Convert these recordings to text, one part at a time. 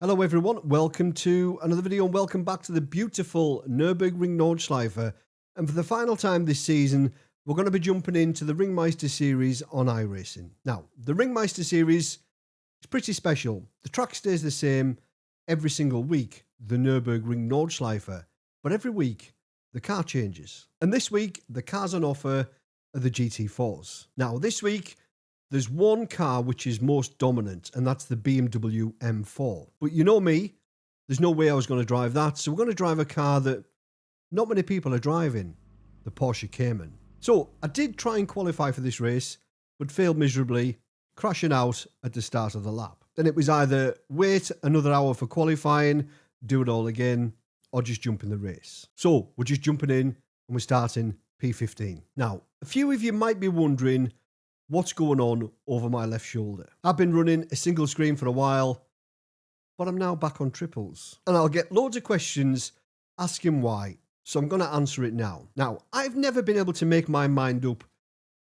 Hello everyone, welcome to another video and welcome back to the beautiful Nürburgring Nordschleife. And for the final time this season, we're going to be jumping into the Ringmeister Series on iRacing. Now, the Ringmeister Series is pretty special. The track stays the same every single week, the Nürburgring Nordschleife, but every week the car changes. And this week, the cars on offer are the GT4s. Now, this week, there's one car which is most dominant, and that's the BMW M4. But you know me, there's no way I was going to drive that, so we're going to drive a car that not many people are driving, the Porsche Cayman. So I did try and qualify for this race, but failed miserably, crashing out at the start of the lap. Then it was either wait another hour for qualifying, do it all again, or just jump in the race. So we're just jumping in, and we're starting P15. Now, a few of you might be wondering, what's going on over my left shoulder? I've been running a single screen for a while, but I'm now back on triples. And I'll get loads of questions asking why, so I'm going to answer it now. Now, I've never been able to make my mind up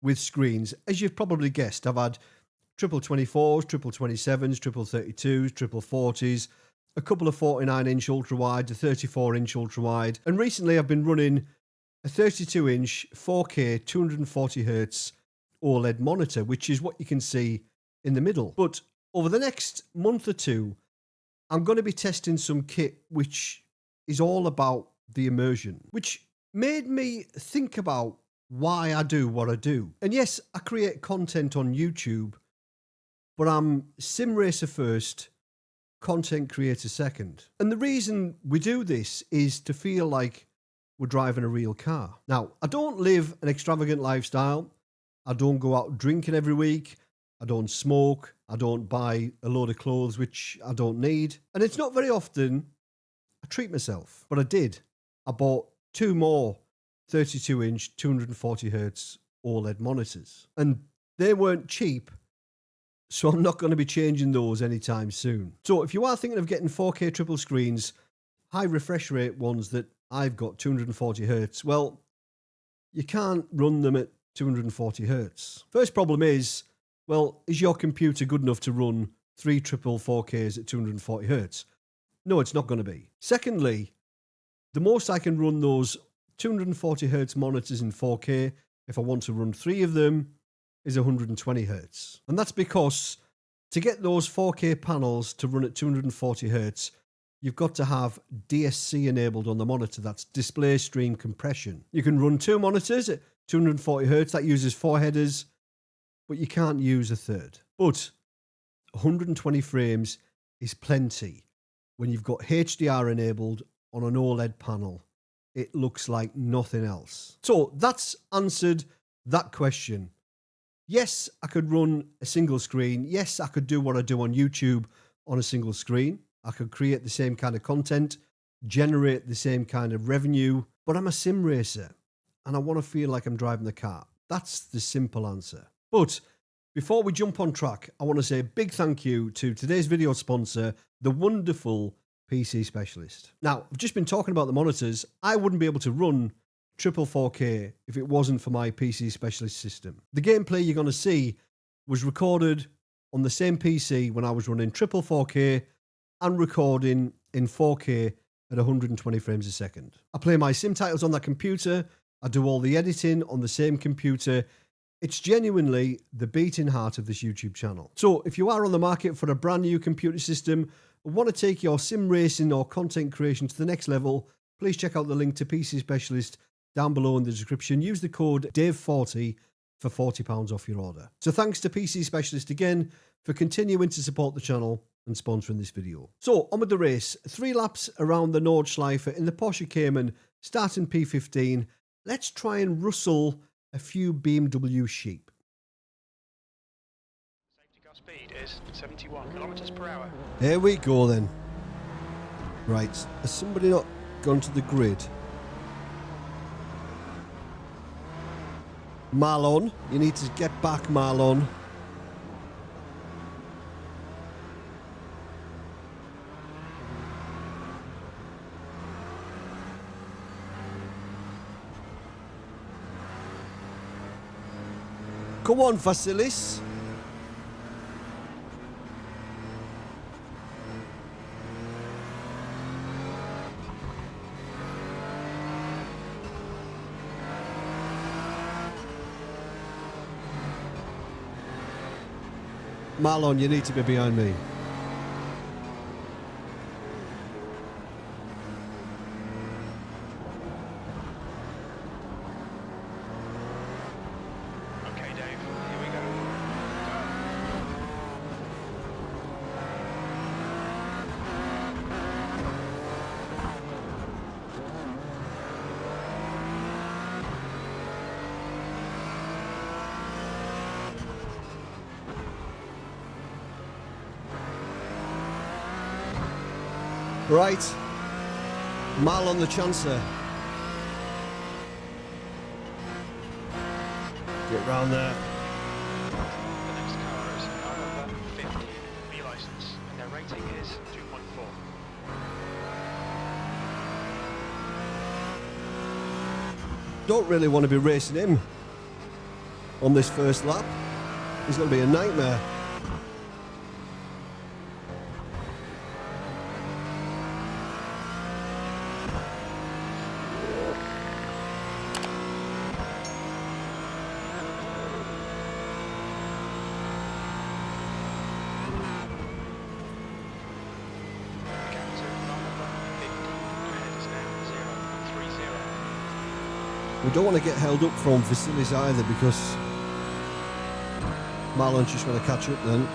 with screens. As you've probably guessed, I've had triple 24s, triple 27s, triple 32s, triple 40s, a couple of 49-inch ultra-wide, a 34-inch ultra-wide, and recently I've been running a 32-inch 4K 240Hz OLED monitor, which is what you can see in the middle. But over the next month or two, I'm going to be testing some kit which is all about the immersion, which made me think about why I do what I do. And yes, I create content on YouTube, but I'm sim racer first, content creator second. And the reason we do this is to feel like we're driving a real car. Now, I don't live an extravagant lifestyle. I don't go out drinking every week. I don't smoke. I don't buy a load of clothes which I don't need. And it's not very often I treat myself, but I did. I bought two more 32-inch 240Hz OLED monitors, and they weren't cheap, so I'm not going to be changing those anytime soon. So if you are thinking of getting 4K triple screens, high refresh rate ones that I've got 240Hz, well, you can't run them at 240 Hertz. First problem is, well, is your computer good enough to run 3 triple 4Ks at 240 Hertz? No, it's not going to be. Secondly, the most I can run those 240 Hertz monitors in 4K, if I want to run 3 of them, is 120 Hertz. And that's because to get those 4K panels to run at 240 Hertz, you've got to have DSC enabled on the monitor. That's display stream compression. You can run 2 monitors at 240 Hertz, that uses 4 headers, but you can't use a third. But 120 frames is plenty. When you've got HDR enabled on an OLED panel, it looks like nothing else. So that's answered that question. Yes, I could run a single screen. Yes, I could do what I do on YouTube on a single screen. I could create the same kind of content, generate the same kind of revenue, but I'm a sim racer, and I want to feel like I'm driving the car. That's the simple answer. But before we jump on track, I want to say a big thank you to today's video sponsor, the wonderful PC Specialist. Now, I've just been talking about the monitors. I wouldn't be able to run triple 4K if it wasn't for my PC Specialist system. The gameplay you're going to see was recorded on the same PC when I was running triple 4K and recording in 4K at 120 frames a second. I play my sim titles on that computer. I do all the editing on the same computer. It's genuinely the beating heart of this YouTube channel. So if you are on the market for a brand new computer system and want to take your sim racing or content creation to the next level, please check out the link to PC Specialist down below in the description. Use the code DAVE40 for £40 off your order. So thanks to PC Specialist again for continuing to support the channel and sponsoring this video. So on with the race. 3 laps around the Nordschleife in the Porsche Cayman, starting P15. Let's try and rustle a few BMW sheep. Safety car speed is 71 kilometers per hour. There we go then. Right, has somebody not gone to the grid? Marlon, you need to get back, Marlon. Come on, Vasilis. Marlon, you need to be behind me. Okay, Dave, here we go. Right. Marlon the Chancer. Get round there. The next car is car number 15, B license, and their rating is 2.4. Don't really want to be racing him on this first lap. He's going to be a nightmare. We don't want to get held up from Vasilis either, because Marlon's just going to catch up then.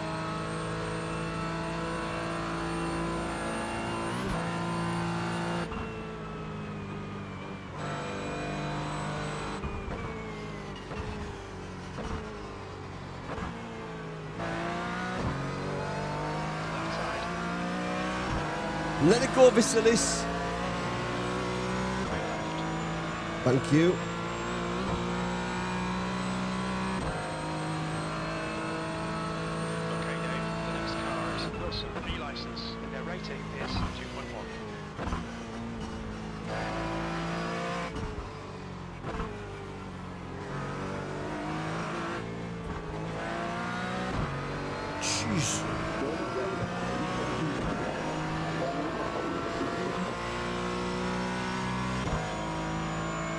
Let it go, Vasilis. Thank you. Okay, Dave, the next car is Wilson, B license, and their rating is 2.1. Jeez.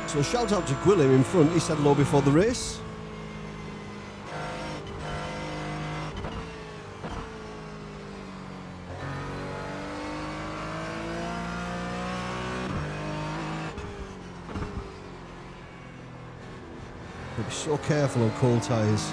So shout out to Gwilym in front. He said hello before the race. Be so careful on cold tyres.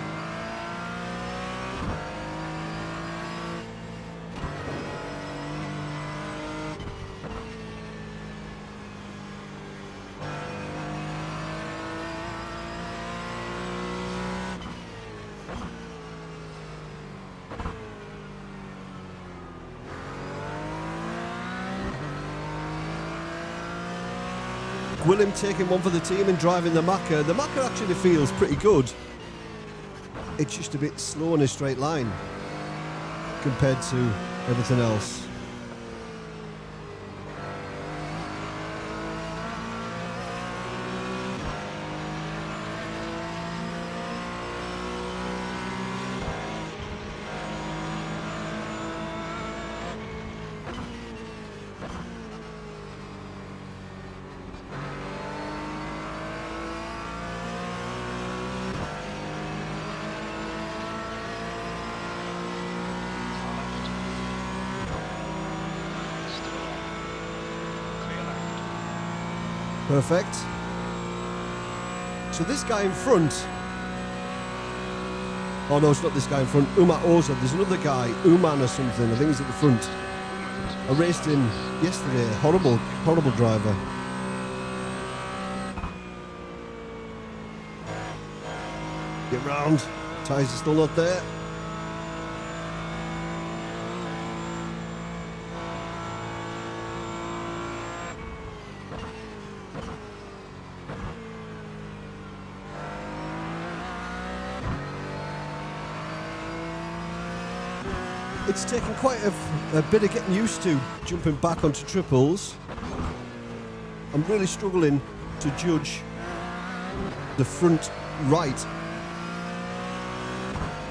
Gwilym taking one for the team and driving the Macca. The Macca actually feels pretty good. It's just a bit slow in a straight line compared to everything else. Perfect. So this guy in front. Oh no, it's not this guy in front. Uma Oza. There's another guy, Uman or something. I think he's at the front. I raced him yesterday. Horrible, horrible driver. Get round. Tyres are still not there. It's taken quite a bit of getting used to jumping back onto triples. I'm really struggling to judge the front right.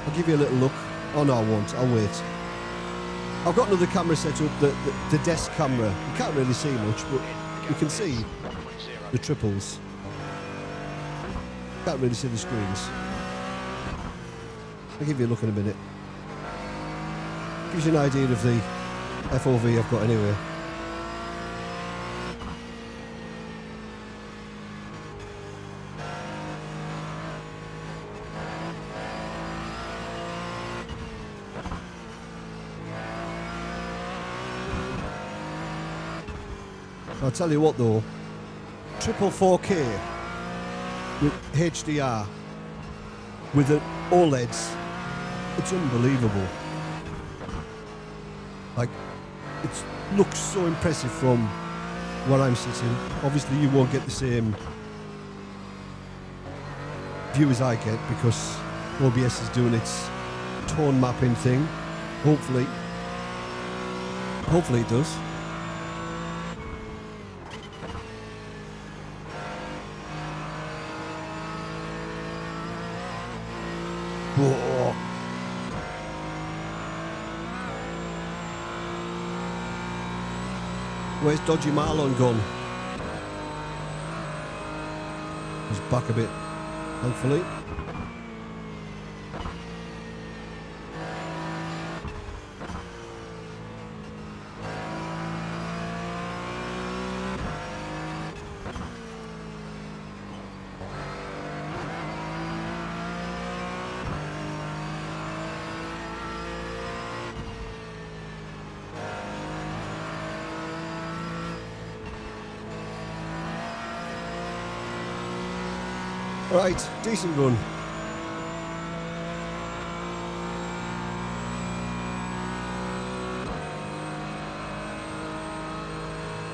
I'll give you a little look. Oh no, I won't. I'll wait. I've got another camera set up, the desk camera. You can't really see much, but you can see the triples. Can't really see the screens. I'll give you a look in a minute. Gives you an idea of the FOV I've got anyway. I'll tell you what though, triple 4K with HDR with an OLEDs, it's unbelievable. Like, it looks so impressive from where I'm sitting. Obviously you won't get the same view as I get because OBS is doing its tone mapping thing. Hopefully it does. Whoa. Where's Dodgy Marlon gone? He's back a bit, thankfully. Right, decent run.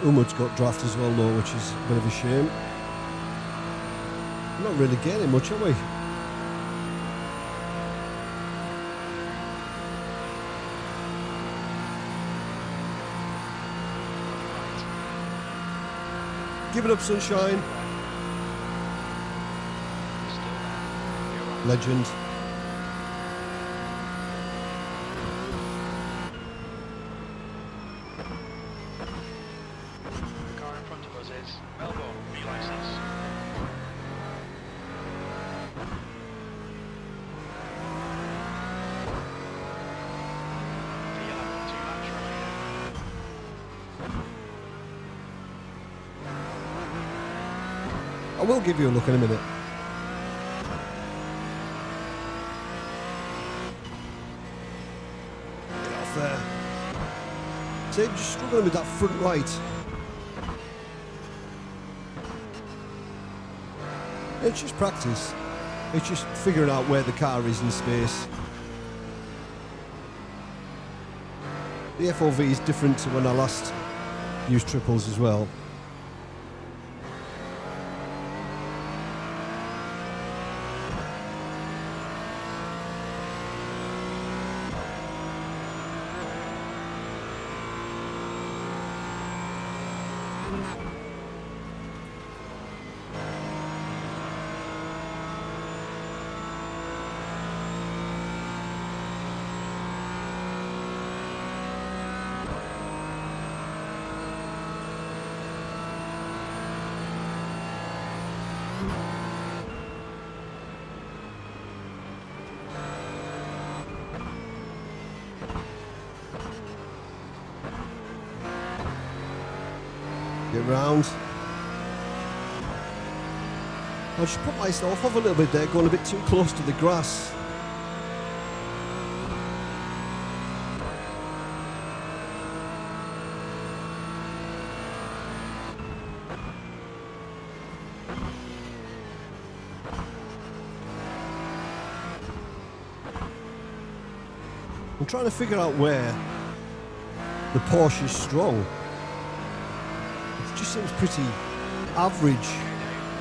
Umud's got draft as well though, which is a bit of a shame. We're not really getting much, are we? Give it up, sunshine. Legend. The car in front of us is Melbourne, V-license. V11, 2 laps remaining. I will give you a look in a minute. There. See, I'm just struggling with that front right. It's just practice. It's just figuring out where the car is in space. The FOV is different to when I last used triples as well. Get round. I should put myself off a little bit there, going a bit too close to the grass. I'm trying to figure out where the Porsche is strong. It just seems pretty average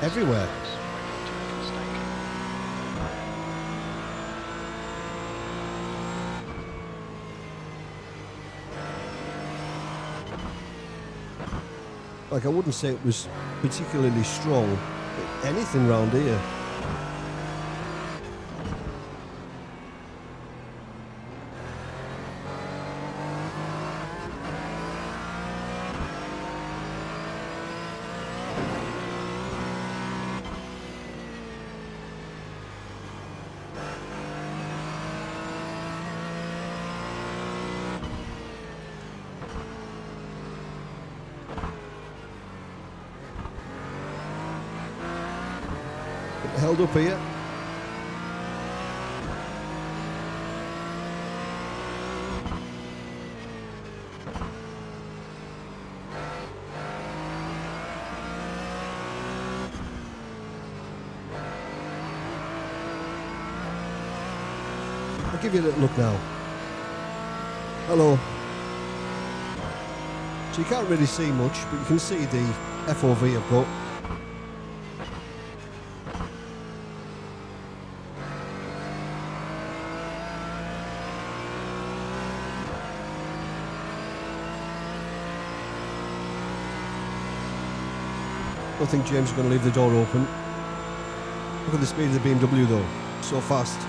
everywhere. Like, I wouldn't say it was particularly strong, anything round here. held up here. I'll give you a little look now. Hello. So you can't really see much, but you can see the FOV I've got. I don't think James is going to leave the door open. Look at the speed of the BMW though, so fast.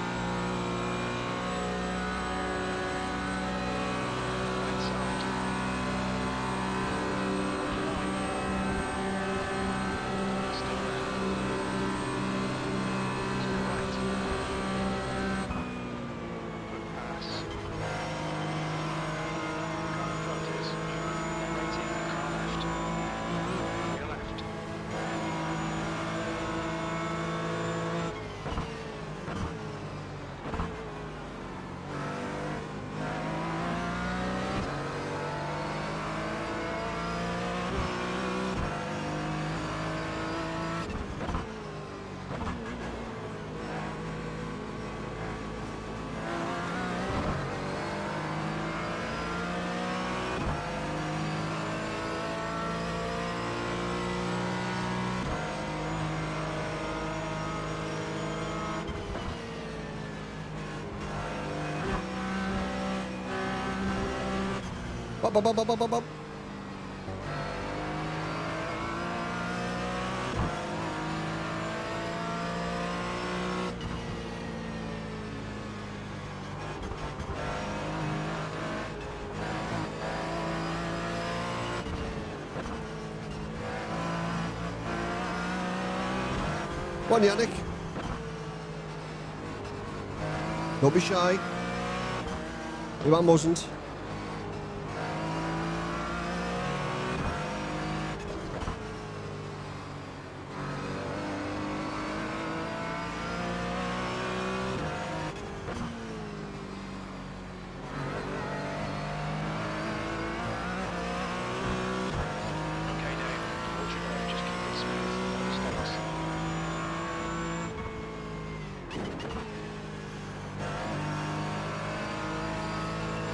Bop, bop, bop, bop, bop, bop. Go on, Yannick. Don't be shy. Your man wasn't.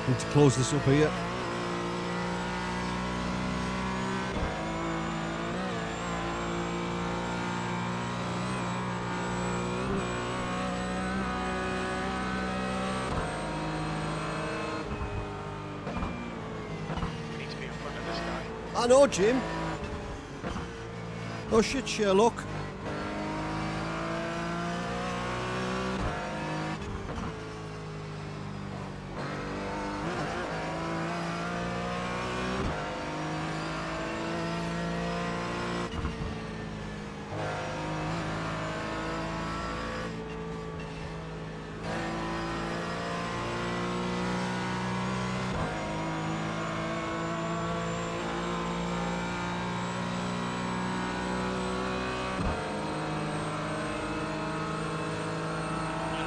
Need to close this up here. We need to be in front of this guy. I know, Jim. Oh shit, Sherlock.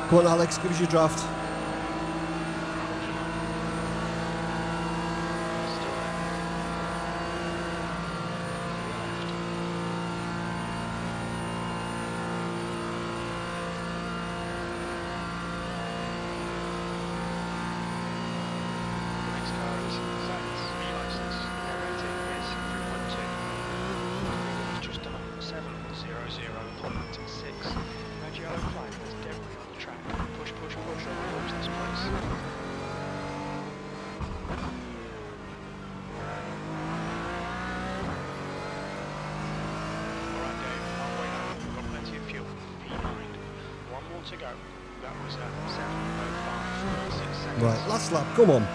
Come on, Alex, give us your draft. To go. That was at 7:05.6 seconds. Right, last lap, come on.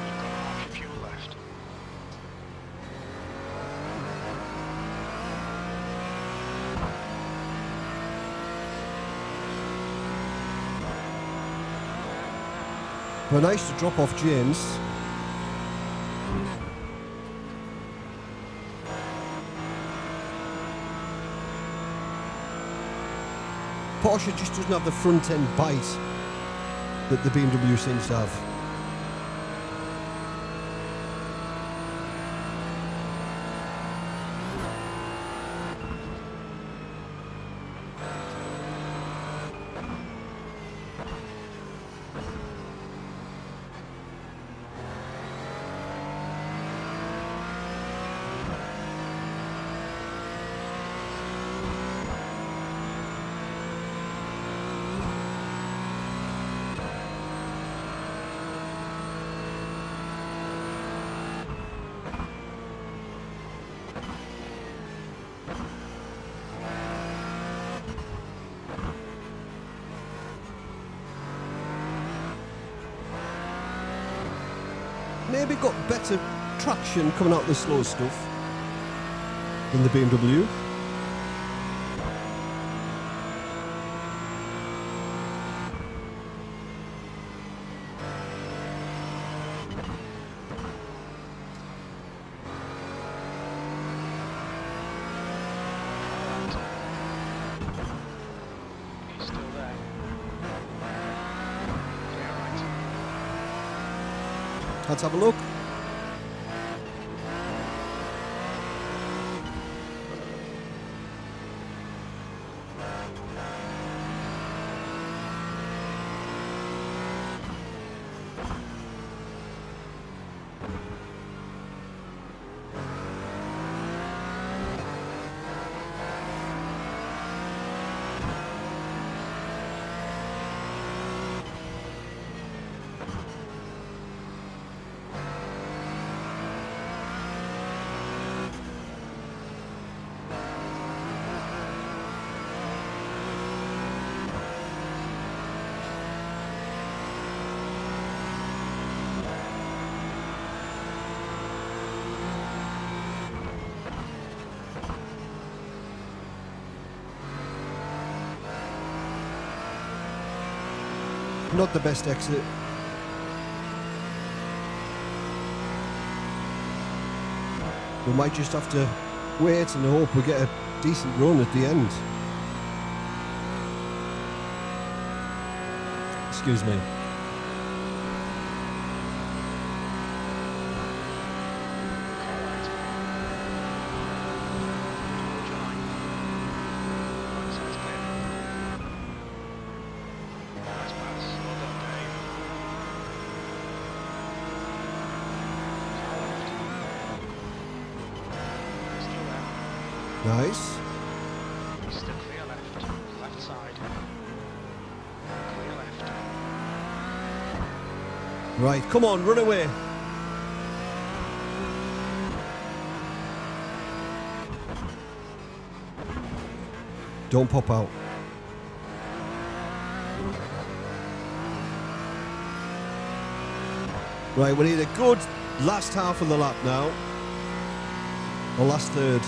You've got But nice to drop off James. Porsche just doesn't have the front end bite that the BMW seems to have. Maybe got better traction coming out the slow stuff than the BMW. He's still there. Yeah, right. Let's have a look. Not the best exit. We might just have to wait and hope we get a decent run at the end. Excuse me. Nice. Still clear left. Left side. Clear left. Right, come on, run away. Don't pop out. Right, we need a good last half of the lap now. Or last third.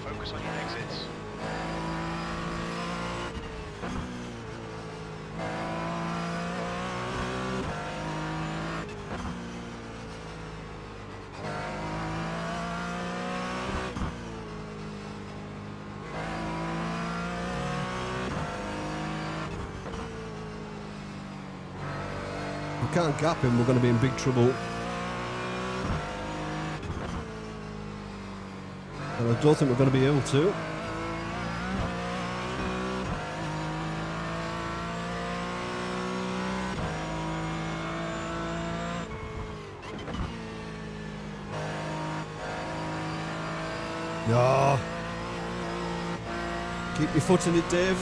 Focus on your exits. We can't gap him, we're going to be in big trouble. And I don't think we're going to be able to. No. Keep your foot in it, Dave.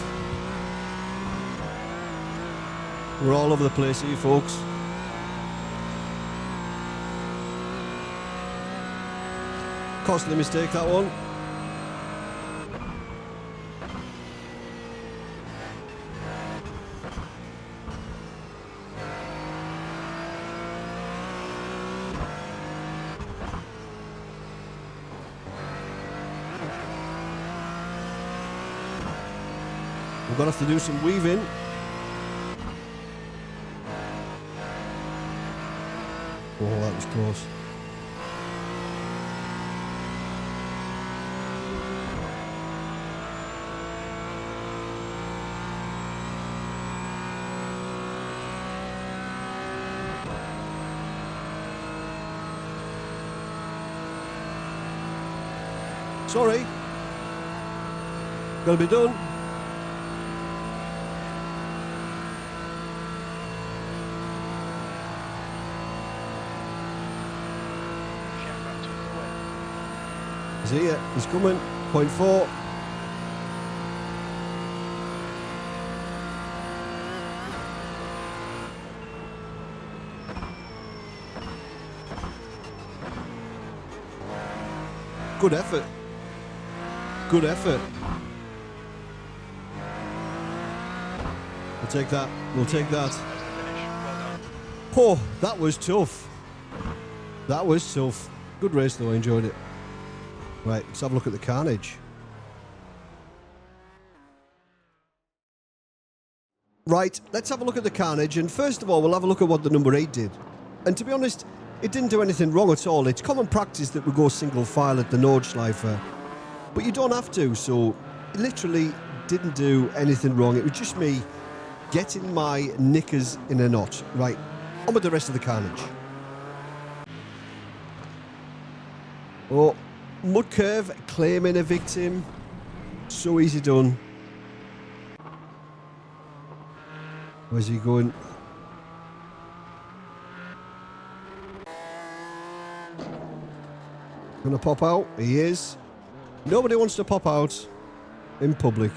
We're all over the place here, folks. Costly mistake, that one. We're going to have to do some weaving. Oh, that was close. Sorry. Gotta be done. He's here. He's coming. 0.4. Good effort. Good effort. We'll take that. We'll take that. Oh, that was tough. That was tough. Good race though, I enjoyed it. Right, let's have a look at the carnage. Right, let's have a look at the carnage, and first of all, we'll have a look at what the number 8 did. And to be honest, it didn't do anything wrong at all. It's common practice that we go single file at the Nordschleife, but you don't have to, so it literally didn't do anything wrong. It was just me getting my knickers in a knot. Right, on with the rest of the carnage. Oh, mud curve, claiming a victim. So easy done. Where's he going? Gonna pop out? He is. Nobody wants to pop out in public.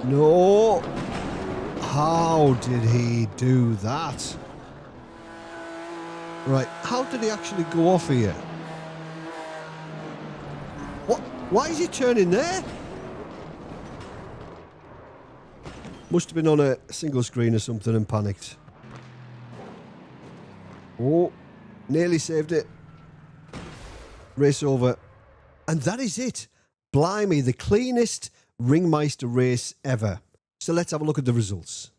No. How did he do that? Right, how did he actually go off here? What? Why is he turning there? Must have been on a single screen or something and panicked. Oh, nearly saved it. Race over. And that is it. Blimey, the cleanest Ringmeister race ever. So let's have a look at the results.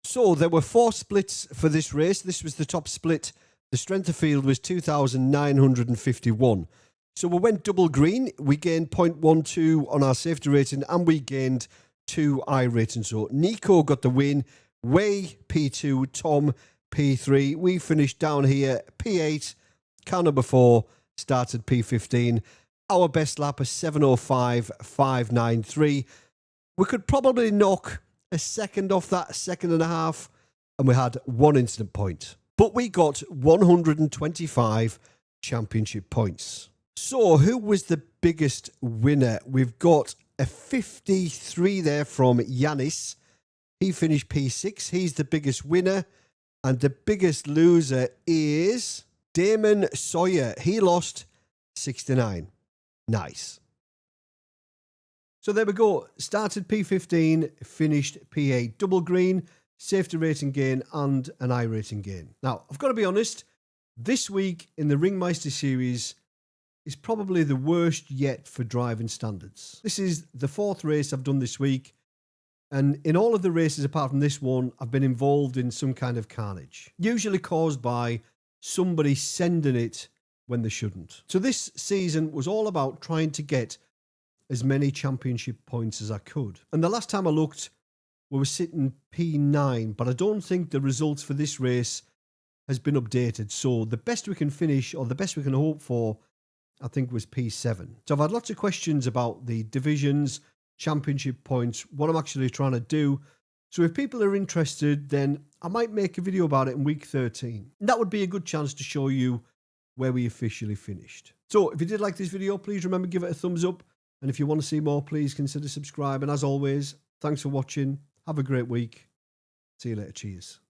So there were 4 splits for this race. This was the top split. The strength of field was 2,951. So we went double green. We gained 0.12 on our safety rating and we gained 2 iRating. So Nico got the win. Way P2, Tom P3. We finished down here P8. Car number 4 started P15. Our best lap is 7:05.593. We could probably knock a second off that, second and a half, and we had 1 incident point. But we got 125 championship points. So who was the biggest winner? We've got a 53 there from Yanis. He finished P6. He's the biggest winner. And the biggest loser is Damon Sawyer. He lost 69. Nice. So there we go. Started P15, finished P8. Double green, safety rating gain, and an iRating gain. Now, I've got to be honest, this week in the Ringmeister Series is probably the worst yet for driving standards. This is the 4th race I've done this week. And in all of the races apart from this one, I've been involved in some kind of carnage. Usually caused by somebody sending it when they shouldn't. So this season was all about trying to get as many championship points as I could. And the last time I looked, we were sitting P9, but I don't think the results for this race has been updated. So the best we can finish, or the best we can hope for, I think was P7. So I've had lots of questions about the divisions, championship points, what I'm actually trying to do. So if people are interested, then I might make a video about it in week 13. And that would be a good chance to show you where we officially finished. So if you did like this video, please remember to give it a thumbs up. And if you want to see more, please consider subscribing. And as always, thanks for watching. Have a great week. See you later. Cheers.